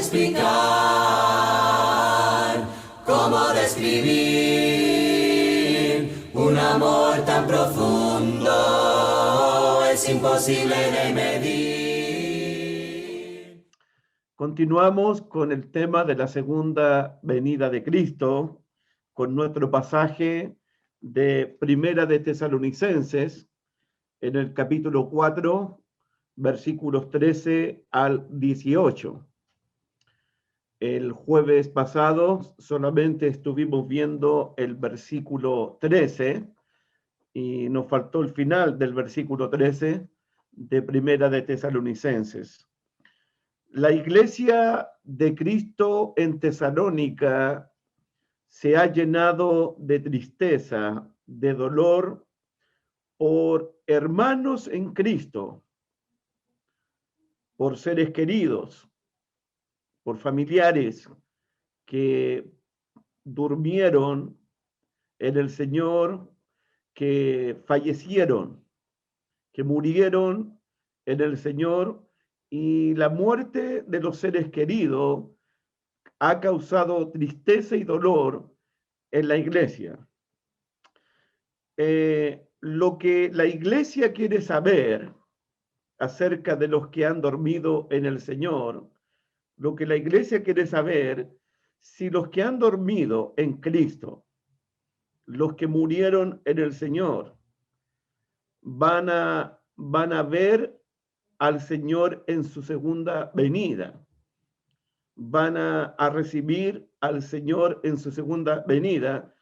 explicar, cómo describir un amor tan profundo, es imposible de medir. Continuamos con el tema de la segunda venida de Cristo, con nuestro pasaje de Primera de Tesalonicenses, en el capítulo 4, versículos 13 al 18. El jueves pasado solamente estuvimos viendo el versículo 13 y nos faltó el final del versículo 13 de Primera de Tesalonicenses. La iglesia de Cristo en Tesalónica se ha llenado de tristeza, de dolor por hermanos en Cristo, por seres queridos, por familiares que durmieron en el Señor, que fallecieron, que murieron en el Señor, y la muerte de los seres queridos ha causado tristeza y dolor en la iglesia. Lo que la iglesia quiere saber acerca de los que han dormido en el Señor, lo que la iglesia quiere saber, si los que han dormido en Cristo, los que murieron en el Señor, van a ver al Señor en su segunda venida, van a recibir al Señor en su segunda venida.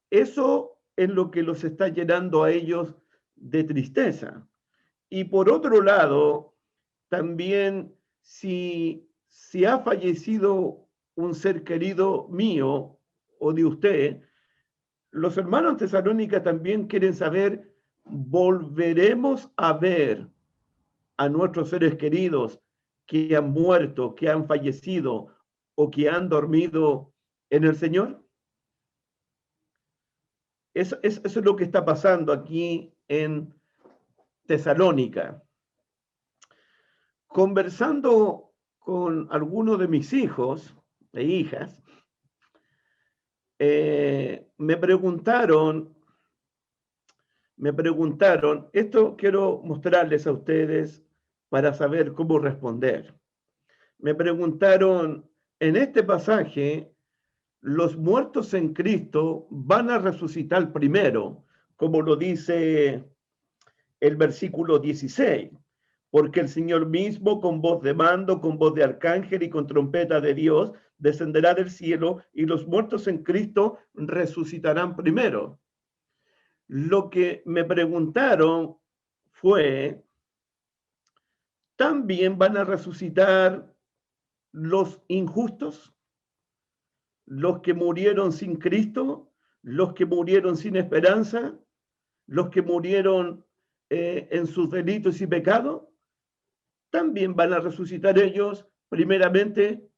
Eso es lo que los está llenando a ellos de tristeza. Y por otro lado, también si ha fallecido un ser querido mío o de usted, los hermanos Tesalónica también quieren saber, ¿volveremos a ver a nuestros seres queridos que han muerto, que han fallecido o que han dormido en el Señor? Eso es lo que está pasando aquí en Tesalónica. Conversando con algunos de mis hijos e hijas, me preguntaron, esto quiero mostrarles a ustedes para saber cómo responder. Me preguntaron, en este pasaje, los muertos en Cristo van a resucitar primero, como lo dice el versículo 16, porque el Señor mismo, con voz de mando, con voz de arcángel y con trompeta de Dios, descenderá del cielo y los muertos en Cristo resucitarán primero. Lo que me preguntaron fue, ¿también van a resucitar los injustos? ¿Los que murieron sin Cristo? ¿Los que murieron sin esperanza? ¿Los que murieron en sus delitos y pecados? ¿También van a resucitar ellos primeramente?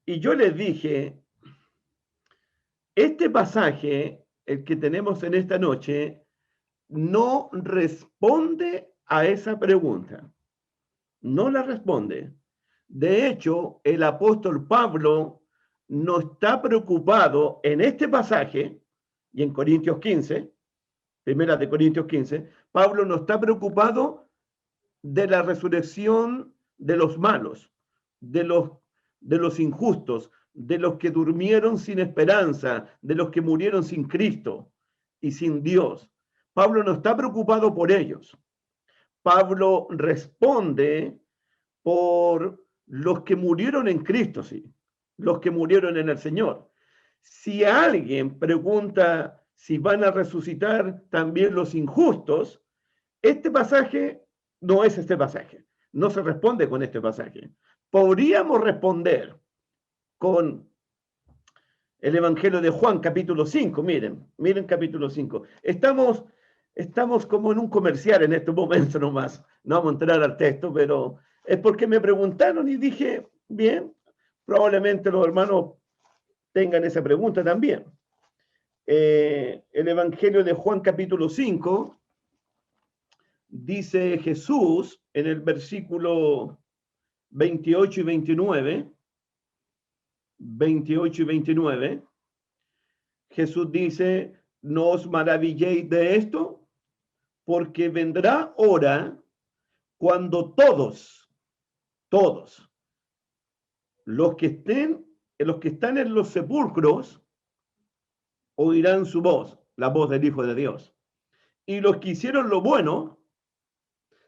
Y yo les dije, este pasaje, el que tenemos en esta noche, no responde a esa pregunta. No la responde. De hecho, el apóstol Pablo no está preocupado en este pasaje, y en Corintios 15, primera de Corintios 15, Pablo no está preocupado de la resurrección de los malos, de los injustos, de los que durmieron sin esperanza, de los que murieron sin Cristo y sin Dios. Pablo no está preocupado por ellos. Pablo responde por los que murieron en Cristo, sí, los que murieron en el Señor. Si alguien pregunta si van a resucitar también los injustos, este pasaje no es este pasaje. No se responde con este pasaje. Podríamos responder con el Evangelio de Juan, capítulo 5. Miren capítulo 5. Estamos como en un comercial en este momento nomás. No vamos a entrar al texto, pero es porque me preguntaron y dije, bien, probablemente los hermanos tengan esa pregunta también. El Evangelio de Juan, capítulo 5, dice Jesús en el versículo 28 y 29, 28 y 29, Jesús dice, no os maravilléis de esto, porque vendrá hora cuando todos, los que están en los sepulcros, oirán su voz, la voz del Hijo de Dios. Y los que hicieron lo bueno,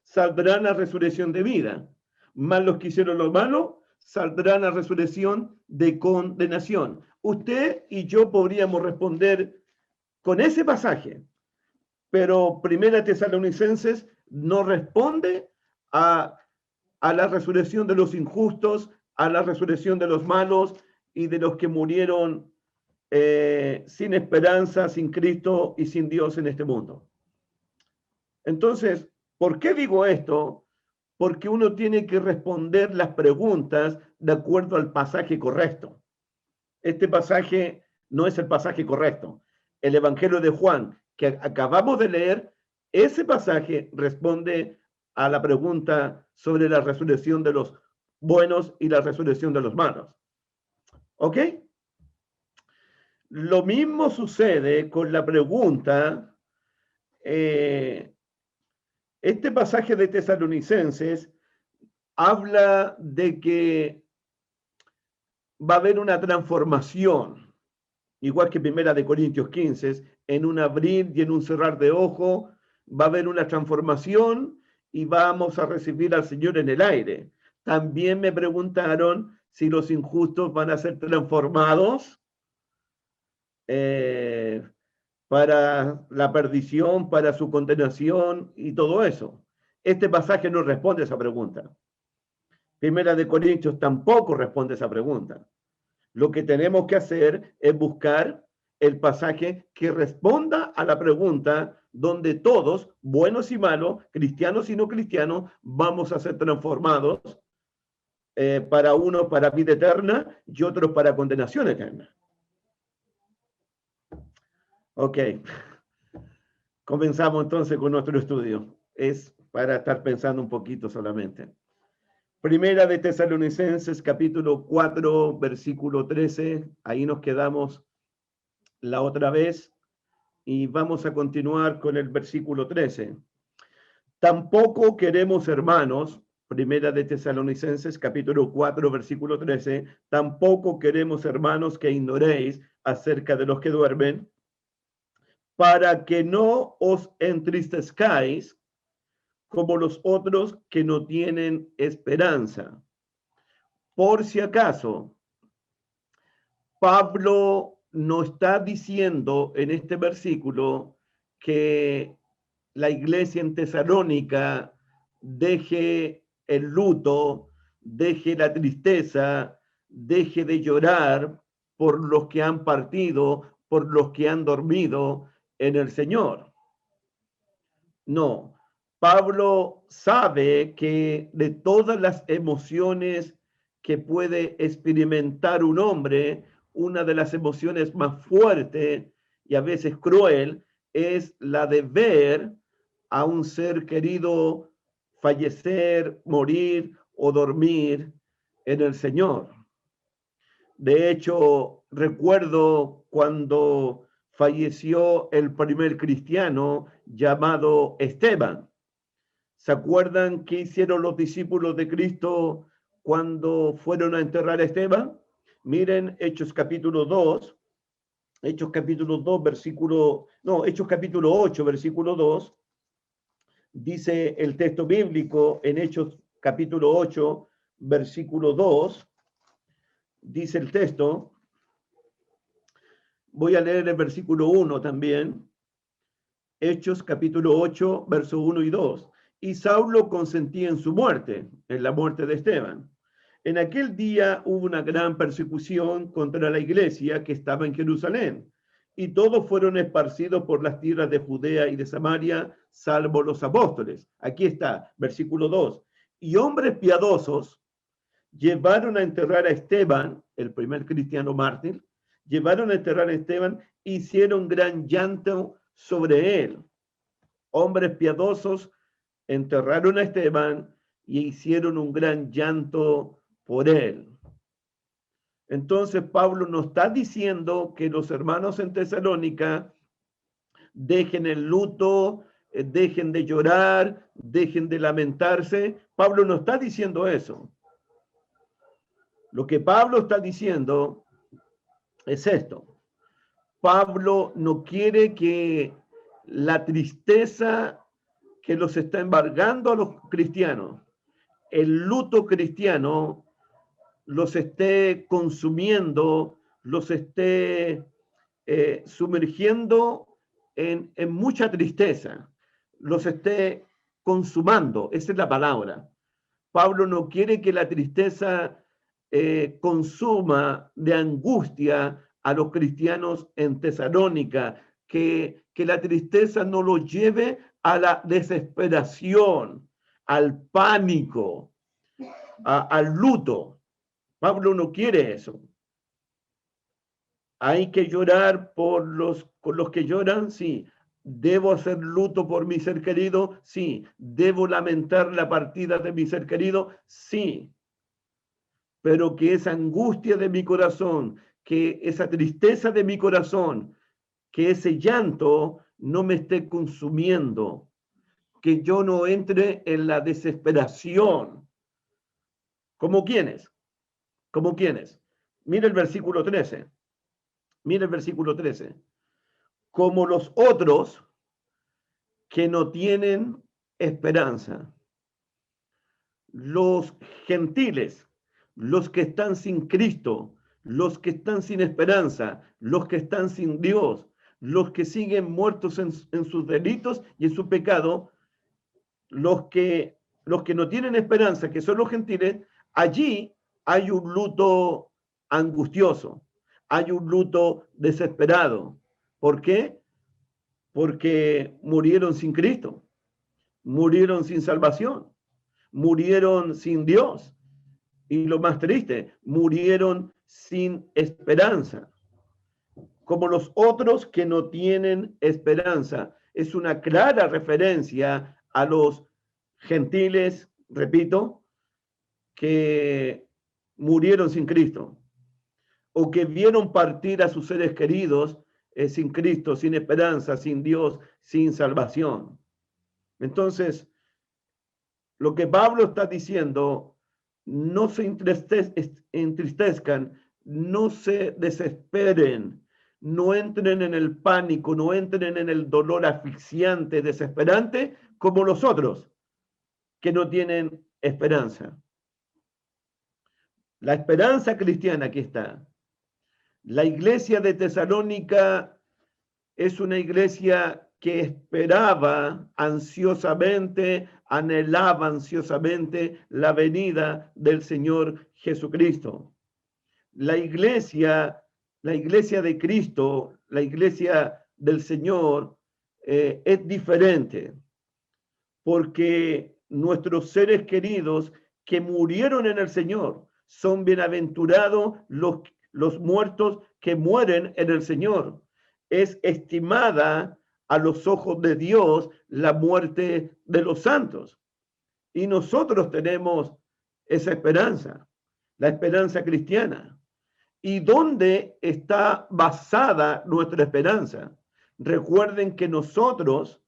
saldrán a resurrección de vida. Mas los que hicieron lo malo, saldrán a resurrección de condenación. Usted y yo podríamos responder con ese pasaje, pero Primera Tesalonicenses no responde a la resurrección de los injustos, a la resurrección de los malos y de los que murieron sin esperanza, sin Cristo y sin Dios en este mundo. Entonces, ¿por qué digo esto? Porque uno tiene que responder las preguntas de acuerdo al pasaje correcto. Este pasaje no es el pasaje correcto. El Evangelio de Juan, que acabamos de leer, ese pasaje responde a la pregunta sobre la resurrección de los buenos y la resurrección de los malos. ¿Ok? Lo mismo sucede con la pregunta, este pasaje de Tesalonicenses habla de que va a haber una transformación, igual que Primera de Corintios 15, en un abrir y en un cerrar de ojo, va a haber una transformación y vamos a recibir al Señor en el aire. También me preguntaron si los injustos van a ser transformados para la perdición, para su condenación y todo eso. Este pasaje no responde a esa pregunta. Primera de Corintios tampoco responde a esa pregunta. Lo que tenemos que hacer es buscar el pasaje que responda a la pregunta donde todos, buenos y malos, cristianos y no cristianos, vamos a ser transformados, para unos para vida eterna y otros para condenación eterna. Ok, comenzamos entonces con nuestro estudio. Es para estar pensando un poquito solamente. Primera de Tesalonicenses, capítulo 4, versículo 13. Ahí nos quedamos la otra vez y vamos a continuar con el versículo 13. Tampoco queremos, hermanos, Primera de Tesalonicenses, capítulo 4, versículo 13, tampoco queremos, hermanos, que ignoréis acerca de los que duermen, para que no os entristezcáis como los otros que no tienen esperanza. Por si acaso, Pablo no está diciendo en este versículo que la iglesia en Tesalónica deje el luto, deje la tristeza, deje de llorar por los que han partido, por los que han dormido en el Señor. No, Pablo sabe que de todas las emociones que puede experimentar un hombre, una de las emociones más fuertes y a veces cruel es la de ver a un ser querido fallecer, morir o dormir en el Señor. De hecho, recuerdo cuando falleció el primer cristiano llamado Esteban. ¿Se acuerdan qué hicieron los discípulos de Cristo cuando fueron a enterrar a Esteban? Miren Hechos capítulo 2, Hechos capítulo 8, versículo 2. Dice el texto bíblico en Hechos capítulo 8, versículo 2. Dice el texto, voy a leer el versículo 1 también. Hechos capítulo 8, verso 1 y 2. Y Saulo consentía en su muerte, en la muerte de Esteban. En aquel día hubo una gran persecución contra la iglesia que estaba en Jerusalén, y todos fueron esparcidos por las tierras de Judea y de Samaria, salvo los apóstoles. Aquí está, versículo 2. Y hombres piadosos llevaron a enterrar a Esteban, el primer cristiano mártir, llevaron a enterrar a Esteban, hicieron gran llanto sobre él. Hombres piadosos enterraron a Esteban y hicieron un gran llanto por él. Entonces Pablo no está diciendo que los hermanos en Tesalónica dejen el luto, dejen de llorar, dejen de lamentarse. Pablo no está diciendo eso. Lo que Pablo está diciendo es esto. Pablo no quiere que la tristeza que los está embargando a los cristianos, el luto cristiano, los esté consumiendo, los esté sumergiendo en mucha tristeza, los esté consumando. Esa es la palabra. Pablo no quiere que la tristeza consuma de angustia a los cristianos en Tesalónica, que la tristeza no los lleve a la desesperación, al pánico, al luto. Pablo no quiere eso. Hay que llorar por los que lloran, sí. ¿Debo hacer luto por mi ser querido? Sí. ¿Debo lamentar la partida de mi ser querido? Sí. Pero que esa angustia de mi corazón, que esa tristeza de mi corazón, que ese llanto no me esté consumiendo, que yo no entre en la desesperación. ¿Como quiénes? ¿Como quiénes? Mira el versículo 13. Mira el versículo 13. Como los otros que no tienen esperanza. Los gentiles, los que están sin Cristo, los que están sin esperanza, los que están sin Dios, los que siguen muertos en sus delitos y en su pecado, los que no tienen esperanza, que son los gentiles, allí hay un luto angustioso, hay un luto desesperado. ¿Por qué? Porque murieron sin Cristo, murieron sin salvación, murieron sin Dios. Y lo más triste, murieron sin esperanza. Como los otros que no tienen esperanza. Es una clara referencia a los gentiles, repito, que murieron sin Cristo o que vieron partir a sus seres queridos sin Cristo, sin esperanza, sin Dios, sin salvación. Entonces, lo que Pablo está diciendo, no se entristezcan, no se desesperen, no entren en el pánico, no entren en el dolor asfixiante, desesperante, como los otros que no tienen esperanza. La esperanza cristiana aquí está. La iglesia de Tesalónica es una iglesia que esperaba ansiosamente, anhelaba ansiosamente la venida del Señor Jesucristo. La iglesia de Cristo, la iglesia del Señor, es diferente, porque nuestros seres queridos que murieron en el Señor son bienaventurados los muertos que mueren en el Señor. Es estimada a los ojos de Dios la muerte de los santos. Y nosotros tenemos esa esperanza, la esperanza cristiana. ¿Y dónde está basada nuestra esperanza? Recuerden que nosotros,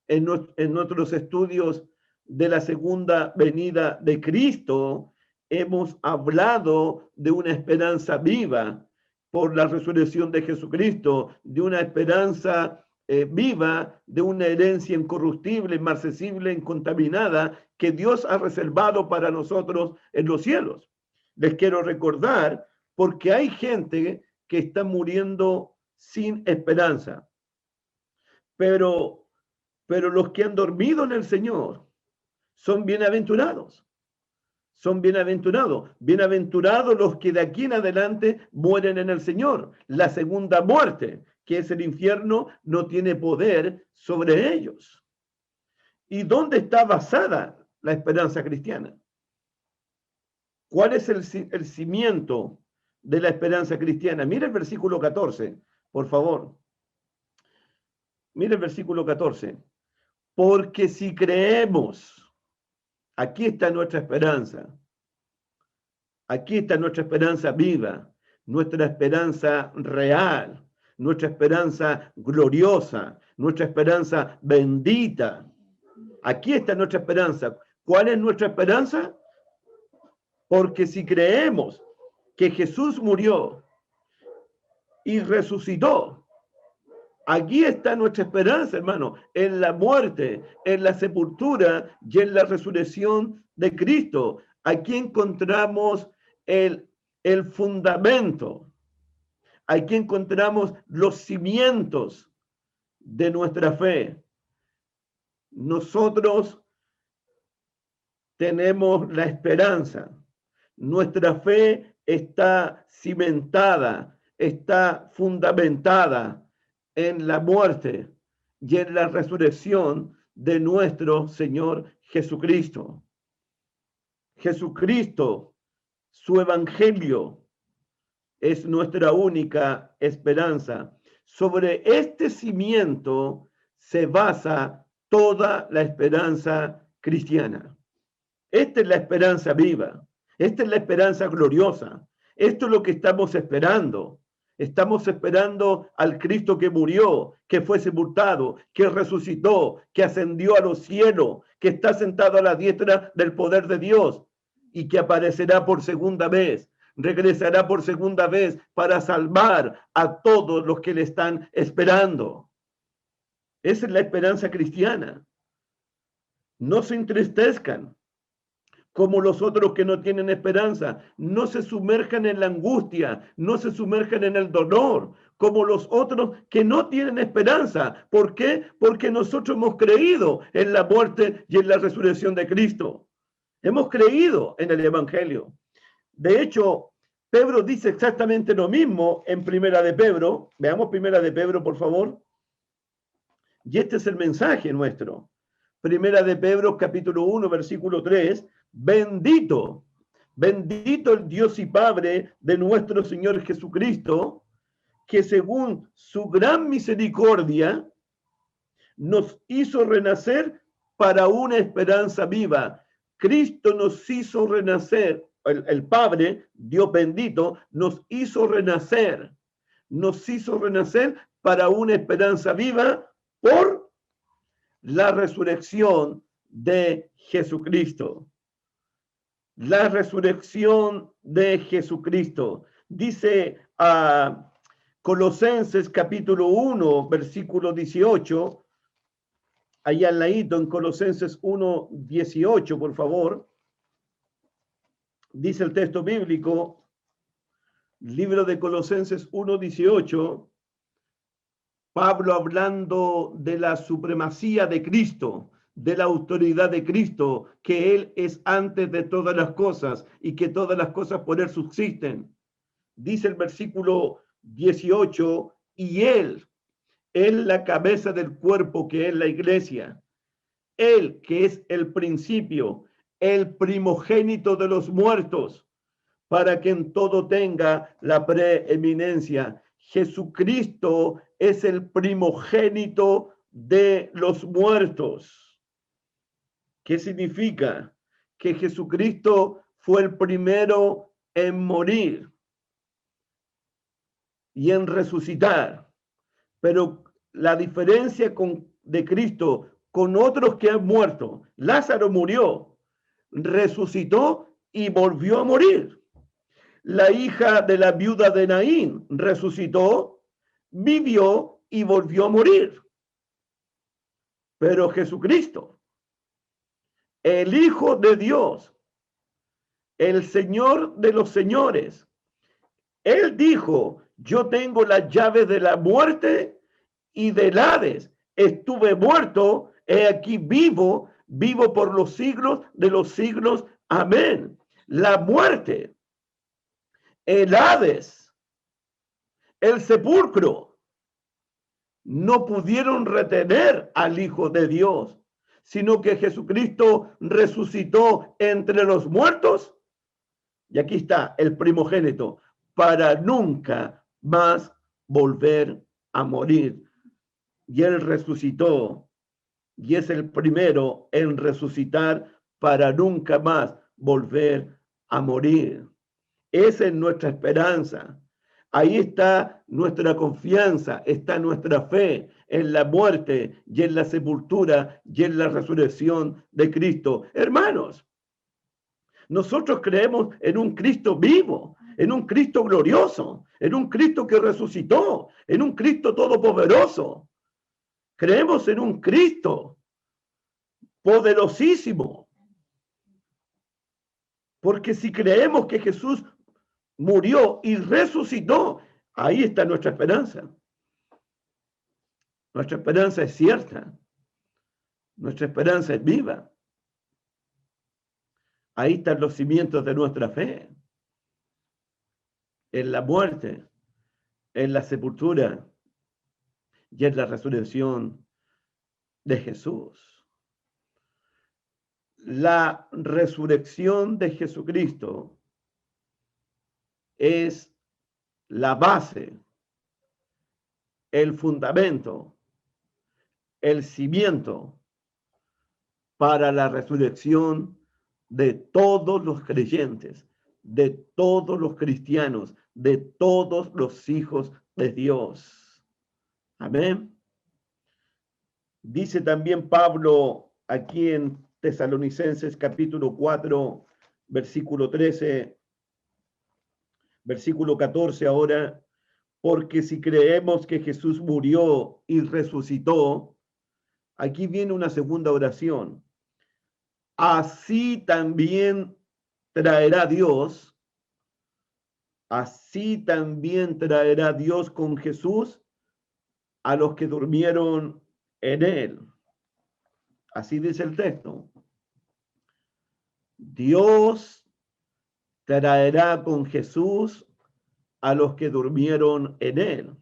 en nuestros estudios de la segunda venida de Cristo, hemos hablado de una esperanza viva por la resurrección de Jesucristo, de una esperanza viva, de una herencia incorruptible, inmarcesible, incontaminada, que Dios ha reservado para nosotros en los cielos. Les quiero recordar, porque hay gente que está muriendo sin esperanza. Pero los que han dormido en el Señor son bienaventurados. Son bienaventurados. Bienaventurados los que de aquí en adelante mueren en el Señor. La segunda muerte, que es el infierno, no tiene poder sobre ellos. ¿Y dónde está basada la esperanza cristiana? ¿Cuál es el cimiento de la esperanza cristiana? Mira el versículo 14, por favor. Mira el versículo 14. Porque si creemos, Aquí está nuestra esperanza. Aquí está nuestra esperanza viva, nuestra esperanza real, nuestra esperanza gloriosa, nuestra esperanza bendita. Aquí está nuestra esperanza. ¿Cuál es nuestra esperanza? Porque si creemos que Jesús murió y resucitó, aquí está nuestra esperanza, hermano, en la muerte, en la sepultura y en la resurrección de Cristo. Aquí encontramos el fundamento. Aquí encontramos los cimientos de nuestra fe. Nosotros tenemos la esperanza. Nuestra fe está cimentada, está fundamentada en la muerte y en la resurrección de nuestro Señor Jesucristo. Jesucristo, su evangelio, es nuestra única esperanza. Sobre este cimiento se basa toda la esperanza cristiana. Esta es la esperanza viva. Esta es la esperanza gloriosa. Esto es lo que estamos esperando. Estamos esperando al Cristo que murió, que fue sepultado, que resucitó, que ascendió a los cielos, que está sentado a la diestra del poder de Dios y que aparecerá por segunda vez. Regresará por segunda vez para salvar a todos los que le están esperando. Esa es la esperanza cristiana. No se entristezcan como los otros que no tienen esperanza. No se sumerjan en la angustia, no se sumerjan en el dolor, como los otros que no tienen esperanza. ¿Por qué? Porque nosotros hemos creído en la muerte y en la resurrección de Cristo. Hemos creído en el evangelio. De hecho, Pedro dice exactamente lo mismo en Primera de Pedro. Veamos Primera de Pedro, por favor. Y este es el mensaje nuestro. Primera de Pedro, capítulo 1, versículo 3. Bendito, bendito el Dios y Padre de nuestro Señor Jesucristo, que según su gran misericordia nos hizo renacer para una esperanza viva. Cristo nos hizo renacer, el Padre, Dios bendito, nos hizo renacer para una esperanza viva por la resurrección de Jesucristo. La resurrección de Jesucristo. Dice a Colosenses capítulo 1, versículo 18, allá al ladito en Colosenses 1, 18, por favor. Dice el texto bíblico, libro de Colosenses 1, 18, Pablo hablando de la supremacía de Cristo, de la autoridad de Cristo, que Él es antes de todas las cosas y que todas las cosas por Él subsisten. Dice el versículo 18, y Él es la cabeza del cuerpo que es la iglesia. Él que es el principio, el primogénito de los muertos, para que en todo tenga la preeminencia. Jesucristo es el primogénito de los muertos. ¿Qué significa? Que Jesucristo fue el primero en morir y en resucitar. Pero la diferencia de Cristo con otros que han muerto, Lázaro murió, resucitó y volvió a morir. La hija de la viuda de Naín resucitó, vivió y volvió a morir. Pero Jesucristo, el Hijo de Dios, el Señor de los señores, Él dijo, yo tengo las llaves de la muerte y del Hades. Estuve muerto, he aquí vivo, vivo por los siglos de los siglos. Amén. La muerte, el Hades, el sepulcro, no pudieron retener al Hijo de Dios, sino que Jesucristo resucitó entre los muertos. Y aquí está el primogénito, para nunca más volver a morir. Y Él resucitó, y es el primero en resucitar para nunca más volver a morir. Esa es nuestra esperanza. Ahí está nuestra confianza, está nuestra fe en la muerte y en la sepultura y en la resurrección de Cristo. Hermanos, nosotros creemos en un Cristo vivo, en un Cristo glorioso, en un Cristo que resucitó, en un Cristo todopoderoso. Creemos en un Cristo poderosísimo. Porque si creemos que Jesús murió y resucitó, ahí está nuestra esperanza. Nuestra esperanza es cierta. Nuestra esperanza es viva. Ahí están los cimientos de nuestra fe. En la muerte, en la sepultura y en la resurrección de Jesús. La resurrección de Jesucristo es la base, el fundamento, el cimiento para la resurrección de todos los creyentes, de todos los cristianos, de todos los hijos de Dios. Amén. Dice también Pablo aquí en Tesalonicenses capítulo 4, versículo 13, versículo 14 ahora, porque si creemos que Jesús murió y resucitó, aquí viene una segunda oración. Así también traerá Dios con Jesús a los que durmieron en él. Así dice el texto. Dios traerá con Jesús a los que durmieron en él.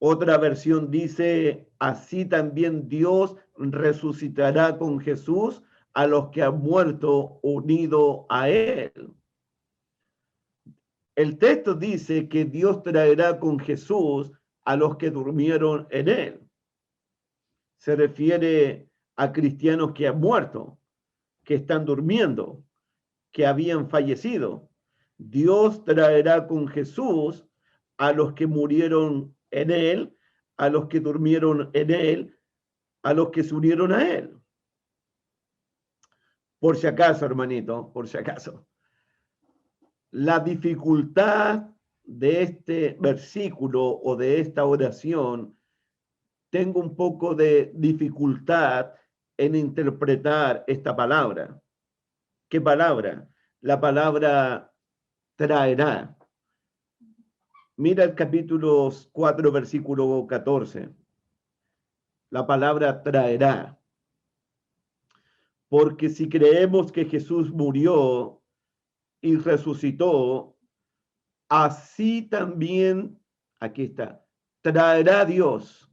Otra versión dice, así también Dios resucitará con Jesús a los que han muerto unido a él. El texto dice que Dios traerá con Jesús a los que durmieron en él. Se refiere a cristianos que han muerto, que están durmiendo, que habían fallecido. Dios traerá con Jesús a los que murieron en él, a los que durmieron en él, a los que se unieron a él. Por si acaso, hermanito, por si acaso. La dificultad de este versículo o de esta oración, tengo un poco de dificultad en interpretar esta palabra. ¿Qué palabra? La palabra traerá. Mira el capítulo 4, versículo 14. La palabra traerá. Porque si creemos que Jesús murió y resucitó, así también, aquí está, traerá Dios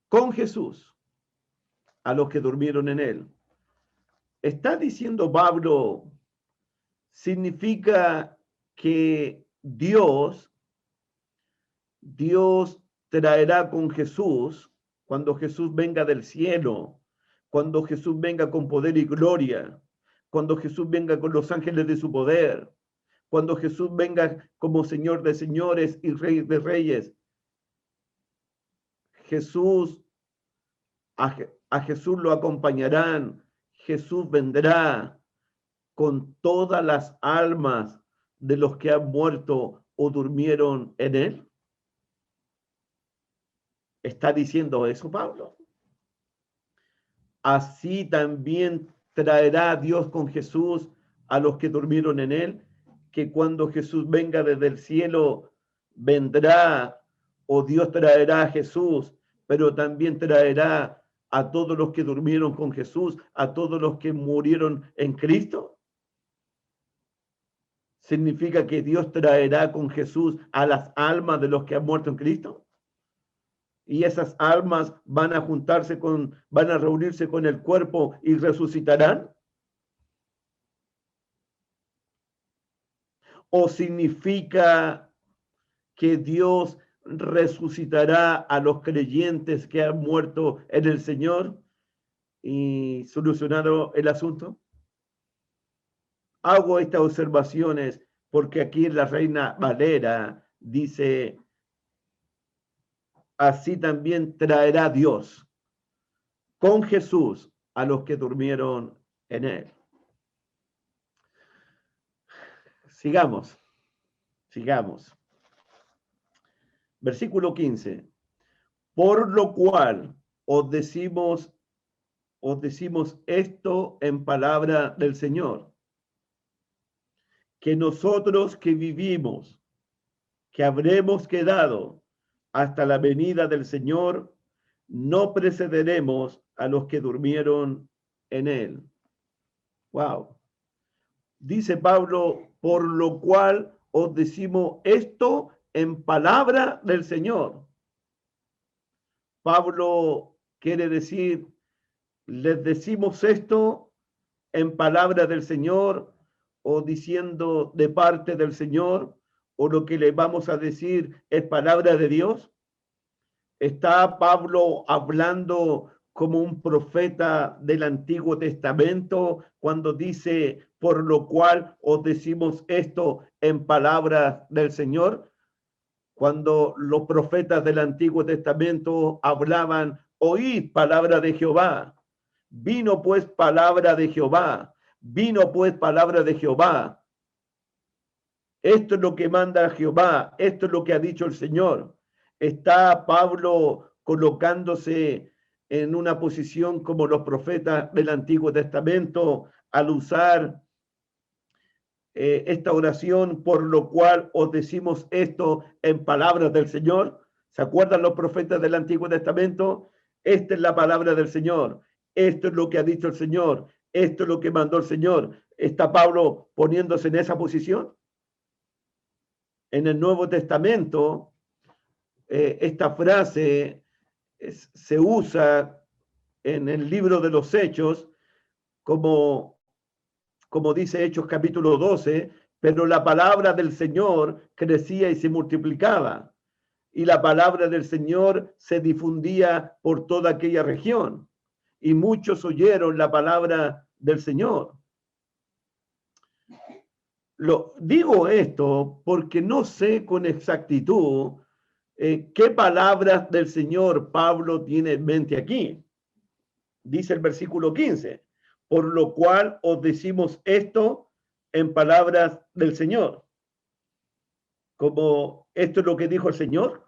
con Jesús a los que durmieron en él. Está diciendo Pablo, significa que Dios traerá con Jesús cuando Jesús venga del cielo, cuando Jesús venga con poder y gloria, cuando Jesús venga con los ángeles de su poder, cuando Jesús venga como Señor de señores y Rey de reyes. A Jesús lo acompañarán. Jesús vendrá con todas las almas de los que han muerto o durmieron en él. ¿Está diciendo eso Pablo? Así también traerá Dios con Jesús a los que durmieron en él, que cuando Jesús venga desde el cielo, vendrá, o Dios traerá a Jesús, pero también traerá a todos los que durmieron con Jesús, a todos los que murieron en Cristo. ¿Significa que Dios traerá con Jesús a las almas de los que han muerto en Cristo? Y esas almas van a reunirse con el cuerpo y resucitarán. ¿O significa que Dios resucitará a los creyentes que han muerto en el Señor y solucionado el asunto? Hago estas observaciones porque aquí en la Reina Valera dice, así también traerá Dios con Jesús a los que durmieron en él. Sigamos. Versículo 15. Por lo cual os decimos esto en palabra del Señor, que nosotros que vivimos, que habremos quedado hasta la venida del Señor, no precederemos a los que durmieron en él. Wow. Dice Pablo, por lo cual os decimos esto en palabra del Señor. Pablo quiere decir, les decimos esto en palabra del Señor, o diciendo de parte del Señor, o lo que le vamos a decir es palabra de Dios. ¿Está Pablo hablando como un profeta del Antiguo Testamento cuando dice, por lo cual os decimos esto en palabras del Señor? Cuando los profetas del Antiguo Testamento hablaban, oíd palabra de Jehová. Vino pues palabra de Jehová. Vino pues palabra de Jehová. Esto es lo que manda Jehová. Esto es lo que ha dicho el Señor. ¿Está Pablo colocándose en una posición como los profetas del Antiguo Testamento al usar esta oración, por lo cual os decimos esto en palabras del Señor? ¿Se acuerdan los profetas del Antiguo Testamento? Esta es la palabra del Señor. Esto es lo que ha dicho el Señor. Esto es lo que mandó el Señor. ¿Está Pablo poniéndose en esa posición? En el Nuevo Testamento, esta frase se usa en el libro de los Hechos como dice Hechos capítulo 12, pero la palabra del Señor crecía y se multiplicaba, y la palabra del Señor se difundía por toda aquella región, y muchos oyeron la palabra del Señor. Digo esto porque no sé con exactitud qué palabras del Señor Pablo tiene en mente aquí. Dice el versículo 15. Por lo cual os decimos esto en palabras del Señor. Como esto es lo que dijo el Señor.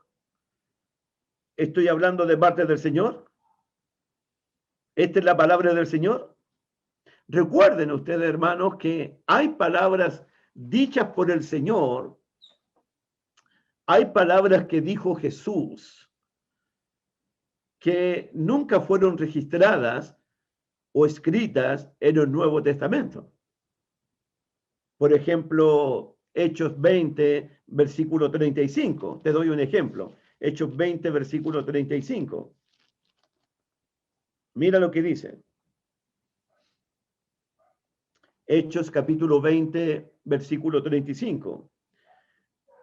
Estoy hablando de parte del Señor. Esta es la palabra del Señor. Recuerden ustedes, hermanos, que hay palabras dichas por el Señor. Hay palabras que dijo Jesús que nunca fueron registradas o escritas en el Nuevo Testamento. Por ejemplo, Hechos 20, versículo 35. Te doy un ejemplo. Hechos 20, versículo 35. Mira lo que dice. Hechos capítulo 20, versículo 35.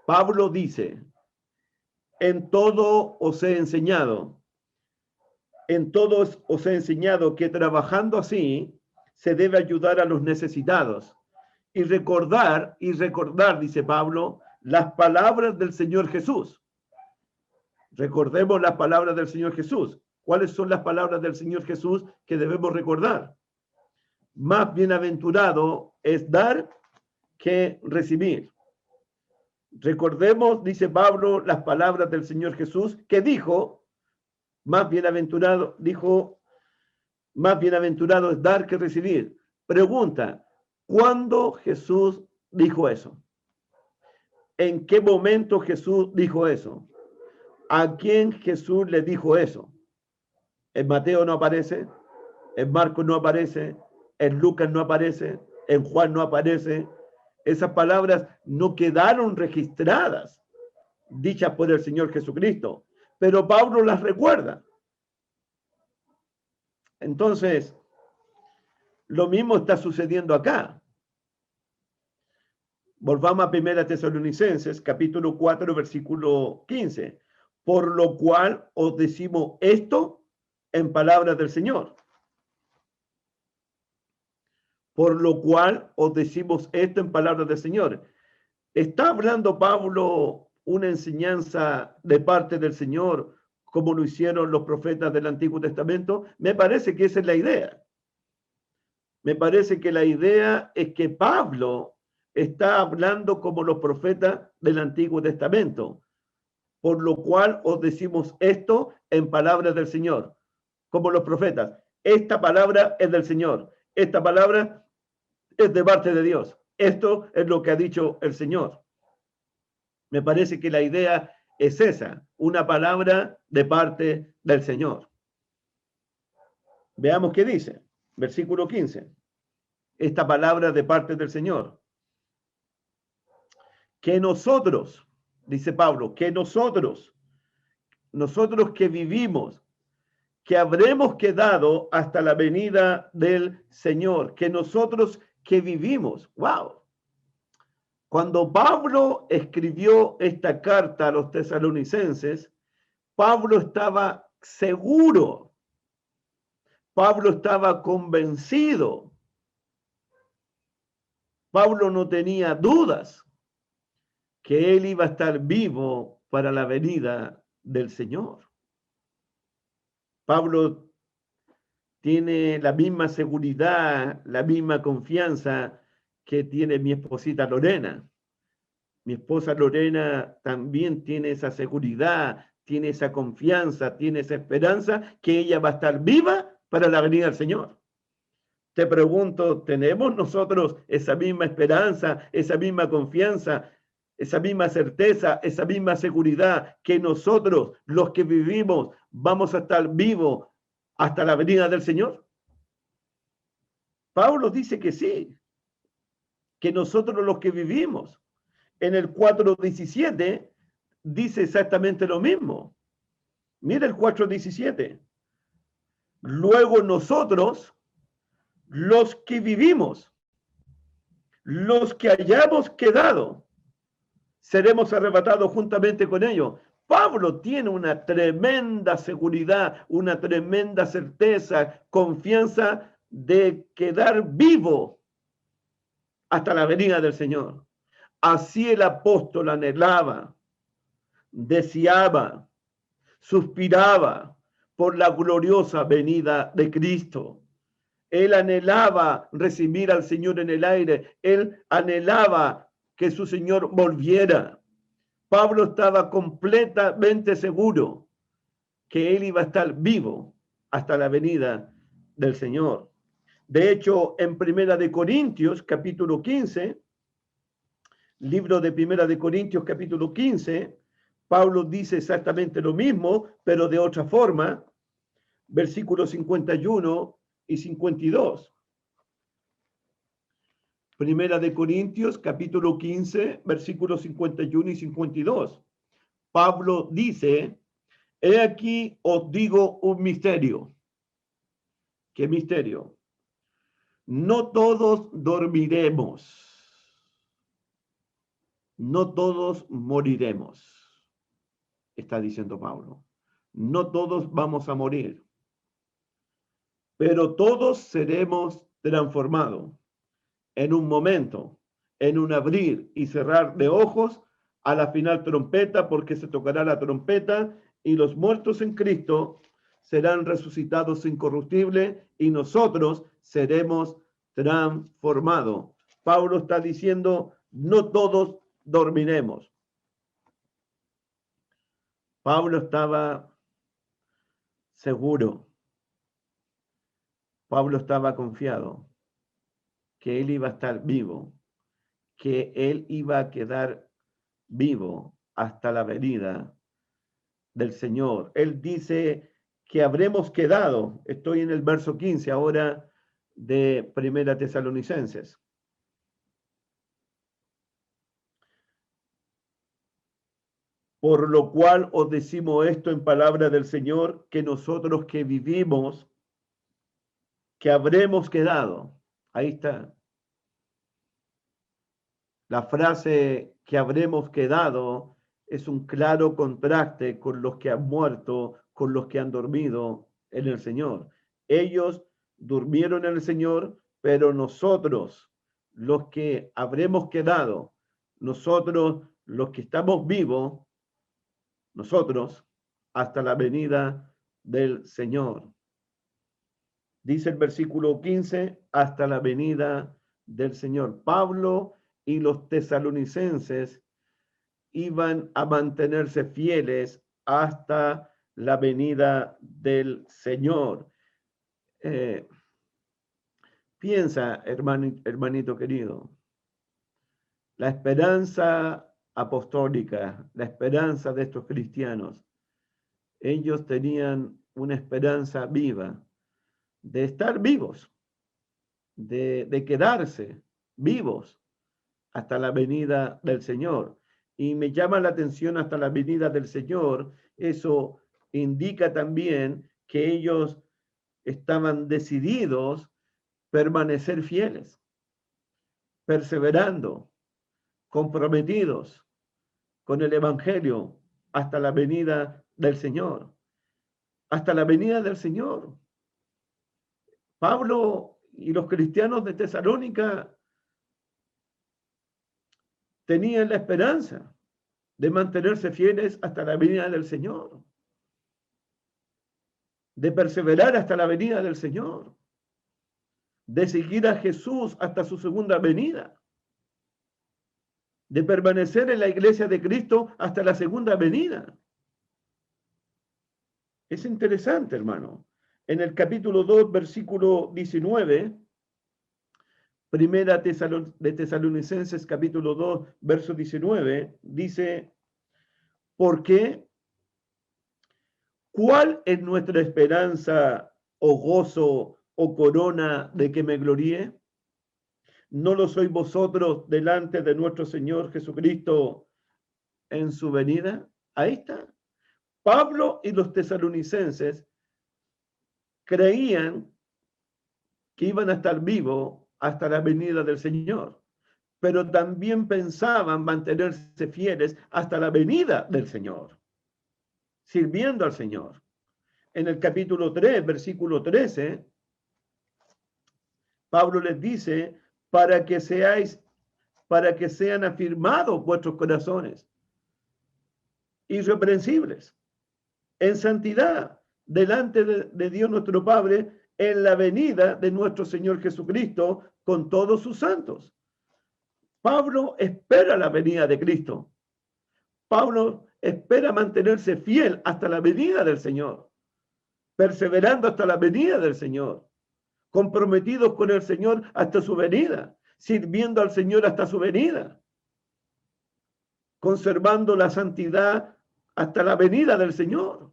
Pablo dice, en todo os he enseñado. En todos os he enseñado que trabajando así se debe ayudar a los necesitados y recordar, dice Pablo, las palabras del Señor Jesús. Recordemos las palabras del Señor Jesús. ¿Cuáles son las palabras del Señor Jesús que debemos recordar? Más bienaventurado es dar que recibir. Recordemos, dice Pablo, las palabras del Señor Jesús que dijo, más bienaventurado es dar que recibir. Pregunta, ¿cuándo Jesús dijo eso? ¿En qué momento Jesús dijo eso? ¿A quién Jesús le dijo eso? En Mateo no aparece, en Marcos no aparece, en Lucas no aparece, en Juan no aparece. Esas palabras no quedaron registradas, dichas por el Señor Jesucristo. Pero Pablo las recuerda. Entonces, lo mismo está sucediendo acá. Volvamos a 1 Tesalonicenses, capítulo 4, versículo 15. Por lo cual os decimos esto en palabras del Señor. Por lo cual os decimos esto en palabras del Señor. ¿Está hablando Pablo una enseñanza de parte del Señor como lo hicieron los profetas del Antiguo Testamento? Me parece que esa es la idea. Me parece que la idea es que Pablo está hablando como los profetas del Antiguo Testamento, por lo cual os decimos esto en palabras del Señor, como los profetas. Esta palabra es del Señor, esta palabra es de parte de Dios. Esto es lo que ha dicho el Señor. Me parece que la idea es esa, una palabra de parte del Señor. Veamos qué dice, versículo 15. Esta palabra de parte del Señor. Que nosotros, dice Pablo, que nosotros que vivimos, que habremos quedado hasta la venida del Señor, que nosotros que vivimos. ¡Wow! Cuando Pablo escribió esta carta a los tesalonicenses, Pablo estaba seguro, Pablo estaba convencido, Pablo no tenía dudas que él iba a estar vivo para la venida del Señor. Pablo tiene la misma seguridad, la misma confianza que tiene mi esposita Lorena. Mi esposa Lorena también tiene esa seguridad, tiene esa confianza, tiene esa esperanza que ella va a estar viva para la venida del Señor. Te pregunto, ¿tenemos nosotros esa misma esperanza, esa misma confianza, esa misma certeza, esa misma seguridad que nosotros, los que vivimos, vamos a estar vivos hasta la venida del Señor? Pablo dice que sí, que nosotros los que vivimos. En el 4:17 dice exactamente lo mismo. Mira el 4:17. Luego nosotros, los que vivimos, los que hayamos quedado, seremos arrebatados juntamente con ellos. Pablo tiene una tremenda seguridad, una tremenda certeza, confianza de quedar vivo hasta la venida del Señor. Así el apóstol anhelaba, deseaba, suspiraba por la gloriosa venida de Cristo. Él anhelaba recibir al Señor en el aire. Él anhelaba que su Señor volviera. Pablo estaba completamente seguro que él iba a estar vivo hasta la venida del Señor. De hecho, en Primera de Corintios, capítulo 15, libro de Primera de Corintios, capítulo 15, Pablo dice exactamente lo mismo, pero de otra forma, versículos 51 y 52. Primera de Corintios, capítulo 15, versículos 51 y 52. Pablo dice, he aquí os digo un misterio. ¿Qué misterio? No todos dormiremos. No todos moriremos, está diciendo Pablo. No todos vamos a morir, pero todos seremos transformados en un momento, en un abrir y cerrar de ojos, a la final trompeta, porque se tocará la trompeta y los muertos en Cristo serán resucitados incorruptibles y nosotros seremos transformados. Pablo está diciendo, no todos dormiremos. Pablo estaba seguro, Pablo estaba confiado que él iba a estar vivo, que él iba a quedar vivo hasta la venida del Señor. Él dice que habremos quedado, estoy en el verso 15 ahora de Primera Tesalonicenses. Por lo cual os decimos esto en palabra del Señor, que nosotros que vivimos, que habremos quedado. Ahí está. La frase que habremos quedado es un claro contraste con los que han muerto, con los que han dormido en el Señor. Ellos durmieron en el Señor, pero nosotros, los que habremos quedado, nosotros, los que estamos vivos, nosotros, hasta la venida del Señor. Dice el versículo 15, hasta la venida del Señor. Pablo y los tesalonicenses iban a mantenerse fieles hasta la venida del Señor. Piensa, hermanito querido, la esperanza apostólica, la esperanza de estos cristianos, ellos tenían una esperanza viva de estar vivos, de quedarse vivos hasta la venida del Señor. Y me llama la atención hasta la venida del Señor. Eso indica también que ellos estaban decididos permanecer fieles, perseverando, comprometidos con el Evangelio hasta la venida del Señor. Hasta la venida del Señor. Pablo y los cristianos de Tesalónica tenían la esperanza de mantenerse fieles hasta la venida del Señor, de perseverar hasta la venida del Señor, de seguir a Jesús hasta su segunda venida, de permanecer en la iglesia de Cristo hasta la segunda venida. Es interesante, hermano. En el capítulo 2, versículo 19, Primera de Tesalonicenses, capítulo 2, verso 19, dice, ¿por qué? ¿Cuál es nuestra esperanza o gozo o corona de que me gloríe? ¿No lo sois vosotros delante de nuestro Señor Jesucristo en su venida? Ahí está. Pablo y los tesalonicenses creían que iban a estar vivos hasta la venida del Señor, pero también pensaban mantenerse fieles hasta la venida del Señor, sirviendo al Señor. En el capítulo 3, versículo 13, Pablo les dice, para que sean afirmados vuestros corazones, irreprensibles, en santidad, delante de Dios nuestro Padre, en la venida de nuestro Señor Jesucristo con todos sus santos. Pablo espera la venida de Cristo. Pablo espera mantenerse fiel hasta la venida del Señor, perseverando hasta la venida del Señor, comprometidos con el Señor hasta su venida, sirviendo al Señor hasta su venida, conservando la santidad hasta la venida del Señor.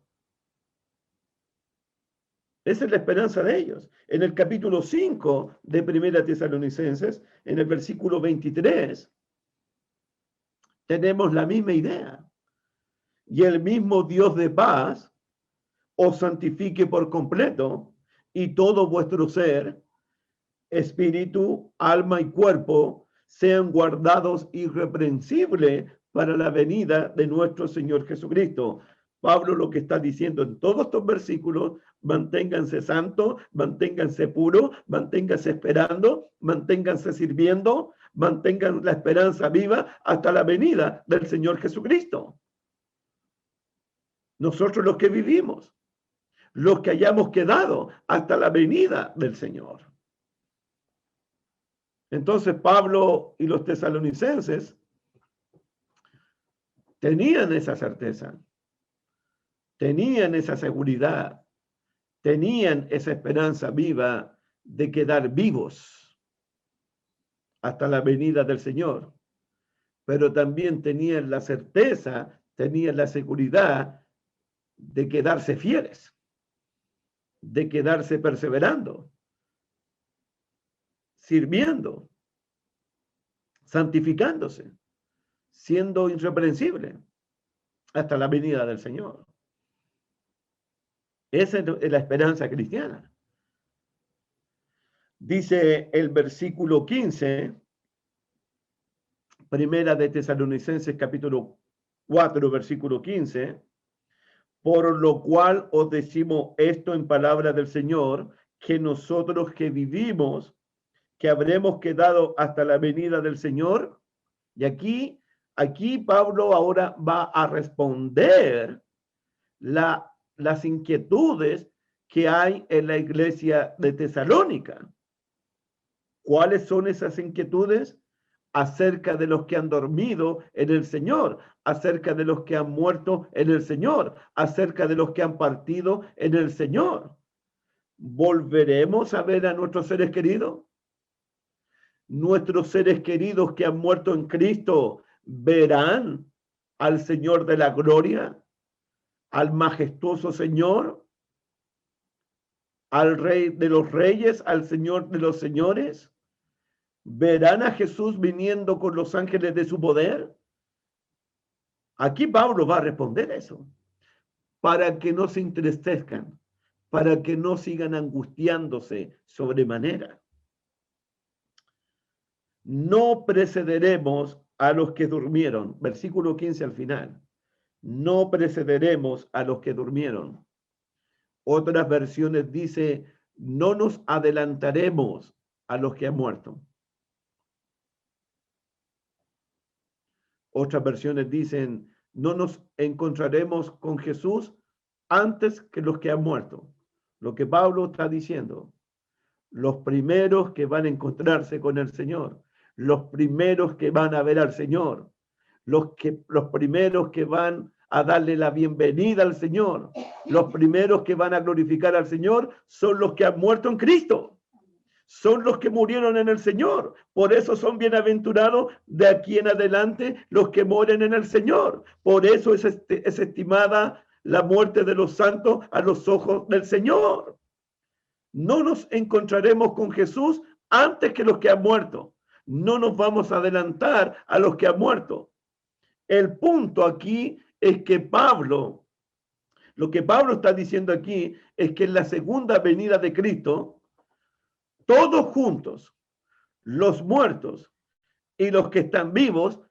Esa es la esperanza de ellos. En el capítulo 5 de Primera Tesalonicenses, en el versículo 23, tenemos la misma idea. Y el mismo Dios de paz os santifique por completo, y todo vuestro ser, espíritu, alma y cuerpo, sean guardados irreprensibles para la venida de nuestro Señor Jesucristo. Pablo lo que está diciendo en todos estos versículos, manténganse santos, manténganse puros, manténganse esperando, manténganse sirviendo, mantengan la esperanza viva hasta la venida del Señor Jesucristo. Nosotros los que vivimos, los que hayamos quedado hasta la venida del Señor. Entonces Pablo y los tesalonicenses tenían esa certeza, tenían esa seguridad, tenían esa esperanza viva de quedar vivos hasta la venida del Señor, pero también tenían la certeza, tenían la seguridad de quedarse fieles, de quedarse perseverando, sirviendo, santificándose, siendo irreprensible hasta la venida del Señor. Esa es la esperanza cristiana. Dice el versículo 15, Primera de Tesalonicenses, capítulo 4, versículo 15. Por lo cual os decimos esto en palabra del Señor, que nosotros que vivimos, que habremos quedado hasta la venida del Señor. Y aquí Pablo ahora va a responder las inquietudes que hay en la iglesia de Tesalónica. ¿Cuáles son esas inquietudes? Acerca de los que han dormido en el Señor, acerca de los que han muerto en el Señor, acerca de los que han partido en el Señor. ¿Volveremos a ver a nuestros seres queridos? Nuestros seres queridos que han muerto en Cristo verán al Señor de la gloria, al majestuoso Señor, al Rey de los reyes, al Señor de los señores. ¿Verán a Jesús viniendo con los ángeles de su poder? Aquí Pablo va a responder eso, para que no se entristezcan, para que no sigan angustiándose sobremanera. No precederemos a los que durmieron. Versículo 15 al final. No precederemos a los que durmieron. Otras versiones dice, no nos adelantaremos a los que han muerto. Otras versiones dicen, no nos encontraremos con Jesús antes que los que han muerto. Lo que Pablo está diciendo, los primeros que van a encontrarse con el Señor, los primeros que van a ver al Señor, los primeros que van a darle la bienvenida al Señor, los primeros que van a glorificar al Señor son los que han muerto en Cristo. Son los que murieron en el Señor. Por eso son bienaventurados de aquí en adelante los que mueren en el Señor. Por eso es estimada la muerte de los santos a los ojos del Señor. No nos encontraremos con Jesús antes que los que han muerto. No nos vamos a adelantar a los que han muerto. El punto aquí es que lo que Pablo está diciendo aquí es que en la segunda venida de Cristo, todos juntos, los muertos y los que están vivos,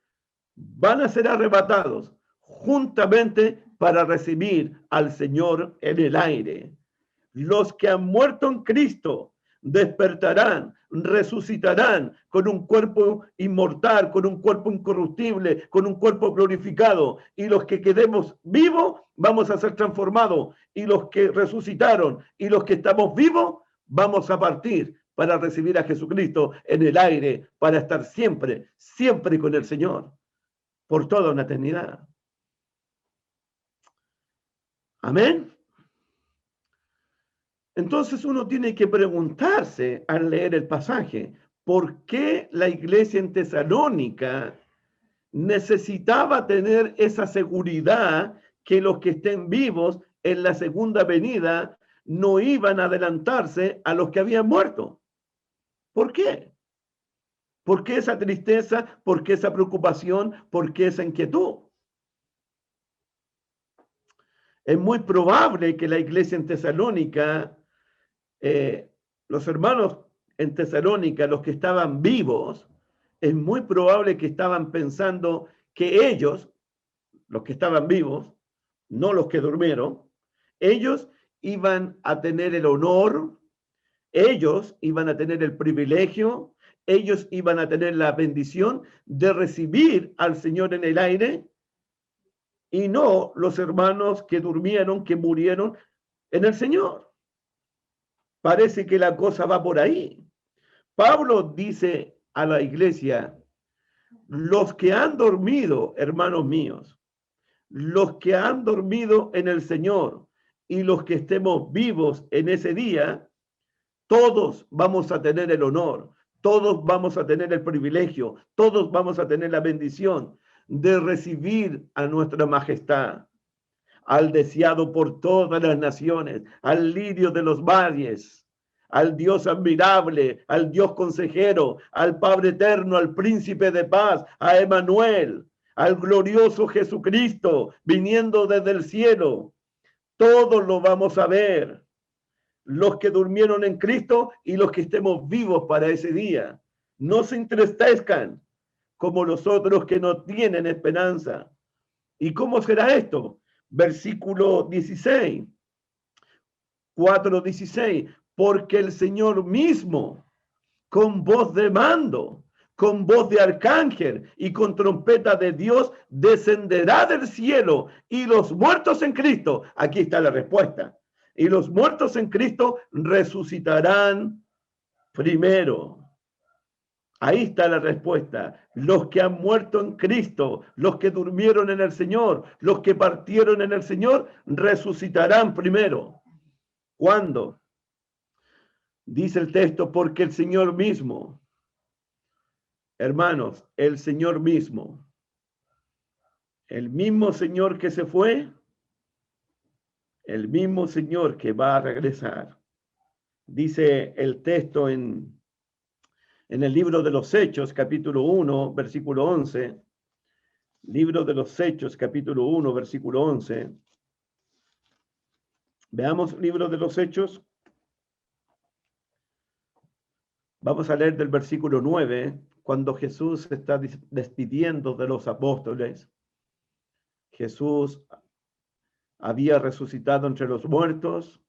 van a ser arrebatados juntamente para recibir al Señor en el aire. Los que han muerto en Cristo despertarán, resucitarán con un cuerpo inmortal, con un cuerpo incorruptible, con un cuerpo glorificado. Y los que quedemos vivos vamos a ser transformados. Y los que resucitaron y los que estamos vivos vamos a partir para recibir a Jesucristo en el aire, para estar siempre, siempre con el Señor, por toda una eternidad. Amén. Entonces uno tiene que preguntarse al leer el pasaje, ¿por qué la iglesia en Tesalónica necesitaba tener esa seguridad que los que estén vivos en la segunda venida no iban a adelantarse a los que habían muerto? ¿Por qué? ¿Por qué esa tristeza? ¿Por qué esa preocupación? ¿Por qué esa inquietud? Es muy probable que la iglesia en Tesalónica, los hermanos en Tesalónica, los que estaban vivos, es muy probable que estaban pensando que ellos, los que estaban vivos, no los que durmieron, ellos iban a tener el honor, ellos iban a tener el privilegio, ellos iban a tener la bendición de recibir al Señor en el aire, y no los hermanos que durmieron, que murieron en el Señor. Parece que la cosa va por ahí. Pablo dice a la iglesia, los que han dormido, hermanos míos, los que han dormido en el Señor y los que estemos vivos en ese día, todos vamos a tener el honor, todos vamos a tener el privilegio, todos vamos a tener la bendición de recibir a nuestra majestad, al deseado por todas las naciones, al lirio de los valles, al Dios admirable, al Dios consejero, al Padre eterno, al príncipe de paz, a Emmanuel, al glorioso Jesucristo, viniendo desde el cielo. Todos lo vamos a ver, los que durmieron en Cristo y los que estemos vivos para ese día. No se entristezcan como los otros que no tienen esperanza. ¿Y cómo será esto? Versículo 16, 4:16, porque el Señor mismo, con voz de mando, con voz de arcángel y con trompeta de Dios, descenderá del cielo, y los muertos en Cristo, aquí está la respuesta, y los muertos en Cristo resucitarán primero. Ahí está la respuesta. Los que han muerto en Cristo, los que durmieron en el Señor, los que partieron en el Señor, resucitarán primero. ¿Cuándo? Dice el texto, porque el Señor mismo, hermanos, el Señor mismo, el mismo Señor que se fue, el mismo Señor que va a regresar. Dice el texto en el libro de los Hechos, capítulo 1, versículo 11. Libro de los Hechos, capítulo 1, versículo 11. Veamos libro de los Hechos. Vamos a leer del versículo 9, cuando Jesús se está despidiendo de los apóstoles. Jesús había resucitado entre los muertos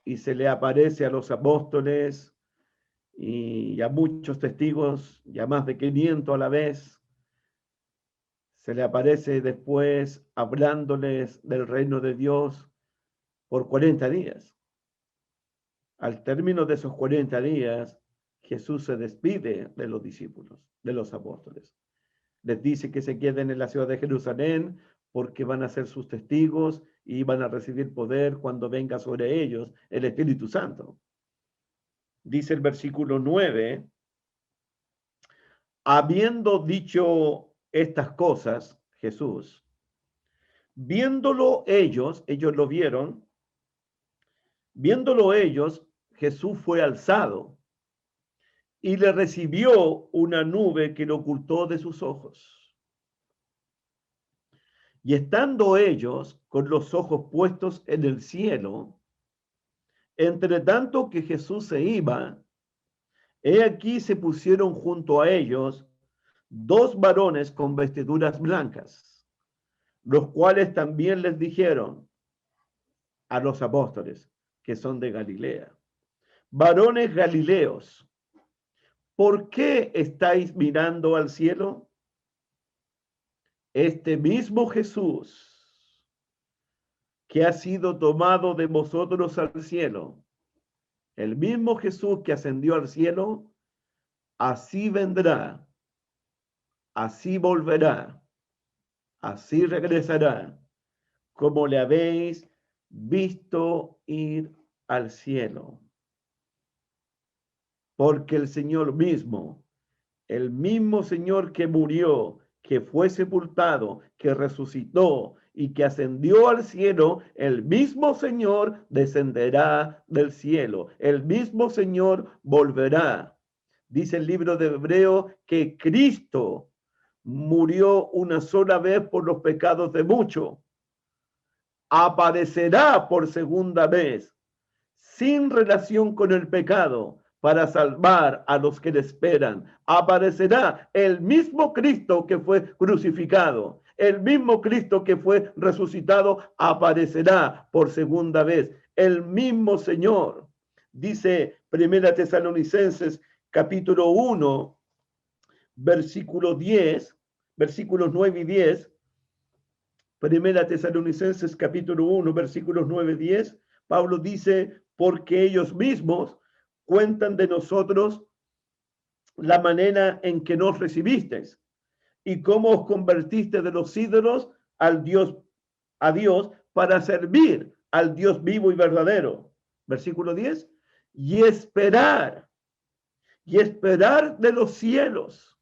y se le aparece a los apóstoles y a muchos testigos, ya más de 500 a la vez. Se le aparece después hablándoles del reino de Dios por 40 días. Al término de esos 40 días, Jesús se despide de los discípulos, de los apóstoles. Les dice que se queden en la ciudad de Jerusalén porque van a ser sus testigos y van a recibir poder cuando venga sobre ellos el Espíritu Santo. Dice el versículo 9, habiendo dicho estas cosas, Jesús, viéndolo ellos lo vieron, viéndolo ellos, Jesús fue alzado y le recibió una nube que lo ocultó de sus ojos. Y estando ellos con los ojos puestos en el cielo, entre tanto que Jesús se iba, he aquí se pusieron junto a ellos 2 varones con vestiduras blancas, los cuales también les dijeron a los apóstoles que son de Galilea: varones galileos, ¿por qué estáis mirando al cielo? Este mismo Jesús que ha sido tomado de vosotros al cielo, el mismo Jesús que ascendió al cielo, así vendrá, así volverá, así regresará, como le habéis visto ir al cielo. Porque el Señor mismo, el mismo Señor que murió, que fue sepultado, que resucitó y que ascendió al cielo, el mismo Señor descenderá del cielo, el mismo Señor volverá. Dice el libro de Hebreo que Cristo murió una sola vez por los pecados de muchos. Aparecerá por segunda vez, sin relación con el pecado, para salvar a los que le esperan. Aparecerá el mismo Cristo que fue crucificado, el mismo Cristo que fue resucitado, aparecerá por segunda vez. El mismo Señor. Dice Primera Tesalonicenses capítulo 1, versículo 10, versículos 9 y 10. Primera Tesalonicenses capítulo 1, versículos 9 y 10. Pablo dice, porque ellos mismos cuentan de nosotros la manera en que nos recibisteis y cómo os convertiste de los ídolos a Dios para servir al Dios vivo y verdadero. Versículo 10. Y esperar de los cielos.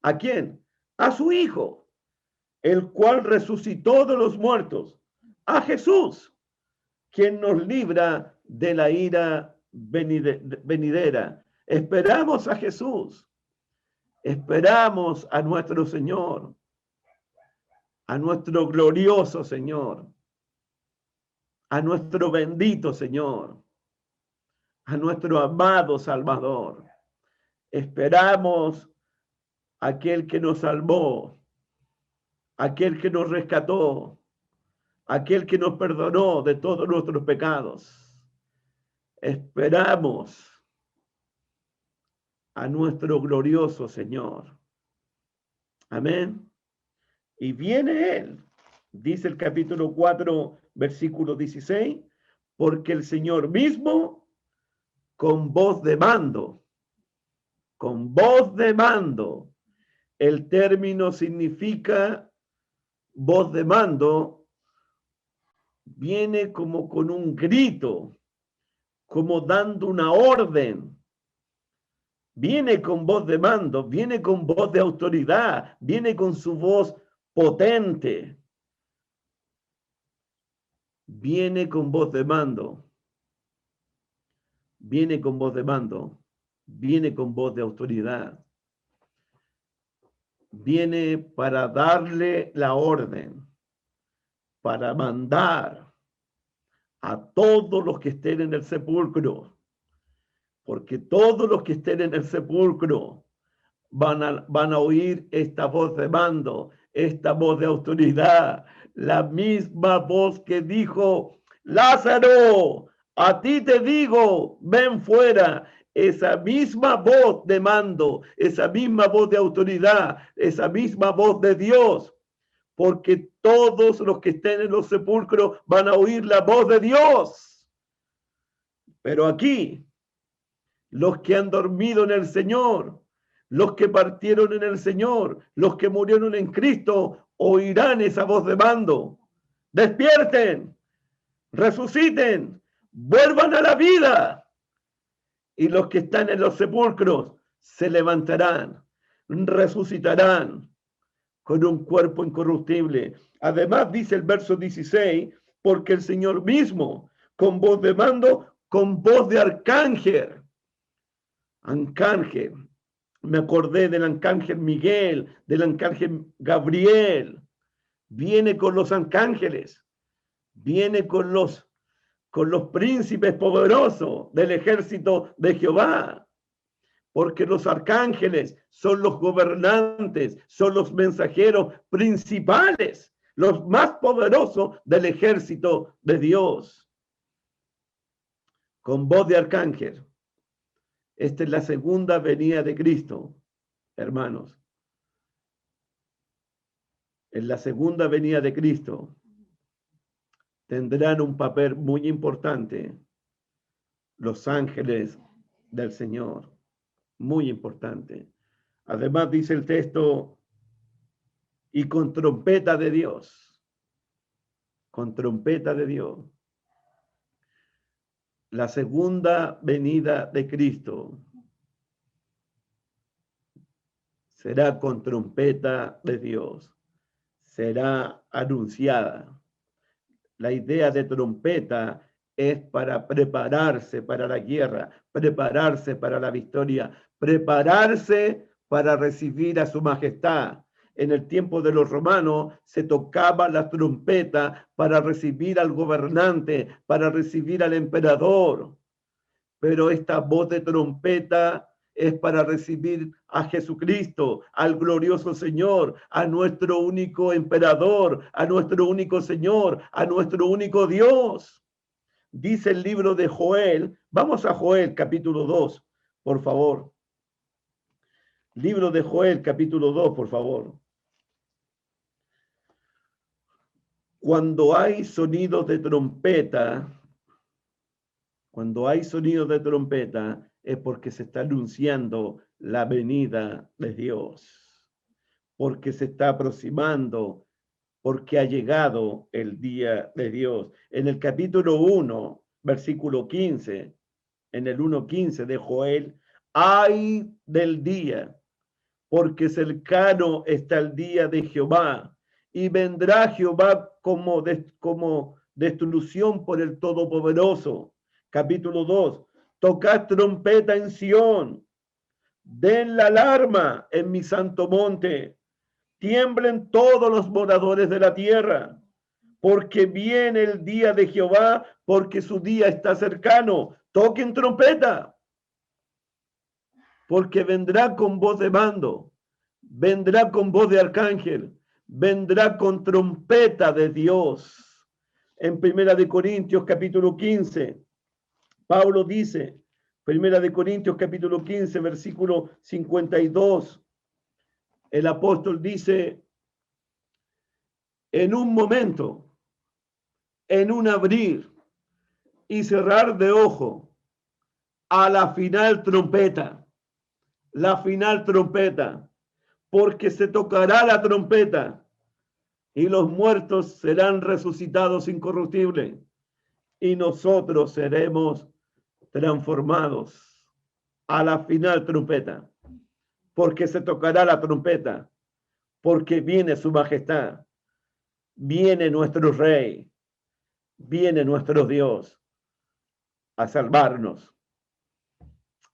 ¿A quién? A su Hijo, el cual resucitó de los muertos, a Jesús, quien nos libra de la ira venidera. Esperamos a Jesús, esperamos a nuestro Señor, a nuestro glorioso Señor, a nuestro bendito Señor, a nuestro amado Salvador. Esperamos a aquel que nos salvó, aquel que nos rescató, aquel que nos perdonó de todos nuestros pecados. Esperamos a nuestro glorioso Señor. Amén. Y viene Él, dice el capítulo 4, versículo 16, porque el Señor mismo, con voz de mando, el término significa voz de mando, viene como con un grito, como dando una orden. Viene con voz de mando, viene con voz de autoridad, viene con su voz potente. Viene con voz de mando. Viene con voz de mando. Viene con voz de autoridad. Viene para darle la orden, para mandar a todos los que estén en el sepulcro, porque todos los que estén en el sepulcro van a oír esta voz de mando, esta voz de autoridad, la misma voz que dijo, Lázaro, a ti te digo, ven fuera. Esa misma voz de mando, esa misma voz de autoridad, esa misma voz de Dios, porque todos los que estén en los sepulcros van a oír la voz de Dios. Pero aquí, los que han dormido en el Señor, los que partieron en el Señor, los que murieron en Cristo, oirán esa voz de mando. Despierten, resuciten, vuelvan a la vida. Y los que están en los sepulcros se levantarán, resucitarán con un cuerpo incorruptible. Además, dice el verso 16, porque el Señor mismo, con voz de mando, con voz de arcángel, me acordé del arcángel Miguel, del arcángel Gabriel, viene con los arcángeles, viene con los príncipes poderosos del ejército de Jehová, porque los arcángeles son los gobernantes, son los mensajeros principales, los más poderosos del ejército de Dios. Con voz de arcángel. Esta es la segunda venida de Cristo, hermanos. En la segunda venida de Cristo tendrán un papel muy importante los ángeles del Señor, muy importante. Además dice el texto, y con trompeta de Dios, con trompeta de Dios. La segunda venida de Cristo será con trompeta de Dios, será anunciada. La idea de trompeta es para prepararse para la guerra, prepararse para la victoria, prepararse para recibir a su majestad. En el tiempo de los romanos se tocaba la trompeta para recibir al gobernante, para recibir al emperador. Pero esta voz de trompeta es para recibir a Jesucristo, al glorioso Señor, a nuestro único emperador, a nuestro único Señor, a nuestro único Dios. Dice el libro de Joel, vamos a Joel capítulo 2, por favor. Libro de Joel capítulo 2, por favor. Cuando hay sonidos de trompeta, es porque se está anunciando la venida de Dios, porque se está aproximando, porque ha llegado el día de Dios. En el capítulo 1, versículo 15, en el 1:15 de Joel, ay del día, porque cercano está el día de Jehová, y vendrá Jehová como destrucción por el Todopoderoso. Capítulo 2, tocad trompeta en Sión, den la alarma en mi santo monte, tiemblen todos los moradores de la tierra, porque viene el día de Jehová, porque su día está cercano. Toquen trompeta, porque vendrá con voz de mando, vendrá con voz de arcángel, vendrá con trompeta de Dios. En Primera de Corintios capítulo 15, Pablo dice, Primera de Corintios capítulo 15, versículo 52, el apóstol dice, en un momento, en un abrir y cerrar de ojo, a la final trompeta, porque se tocará la trompeta y los muertos serán resucitados incorruptibles y nosotros seremos transformados a la final trompeta, porque se tocará la trompeta, porque viene su majestad, viene nuestro rey, viene nuestro Dios a salvarnos.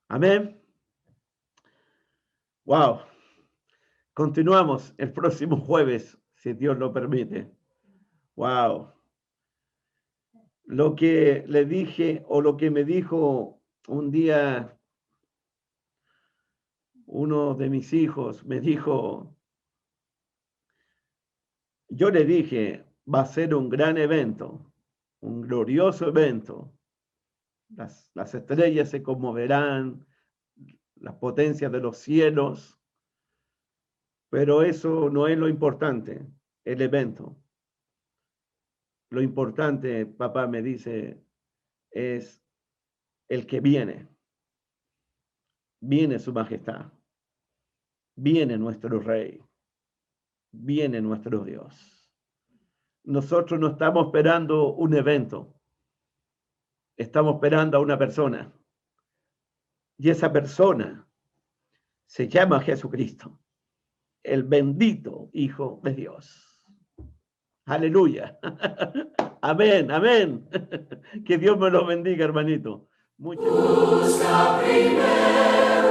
Amén. Wow. Continuamos el próximo jueves, si Dios lo permite. Wow. Lo que le dije o lo que me dijo un día uno de mis hijos, me dijo, yo le dije, va a ser un gran evento, un glorioso evento. Las estrellas se conmoverán, las potencias de los cielos, pero eso no es lo importante, el evento. Lo importante, papá me dice, es el que viene. Viene su majestad. Viene nuestro rey. Viene nuestro Dios. Nosotros no estamos esperando un evento. Estamos esperando a una persona. Y esa persona se llama Jesucristo, el bendito Hijo de Dios. Aleluya. Amén, amén. Que Dios me lo bendiga, hermanito. Muchas gracias.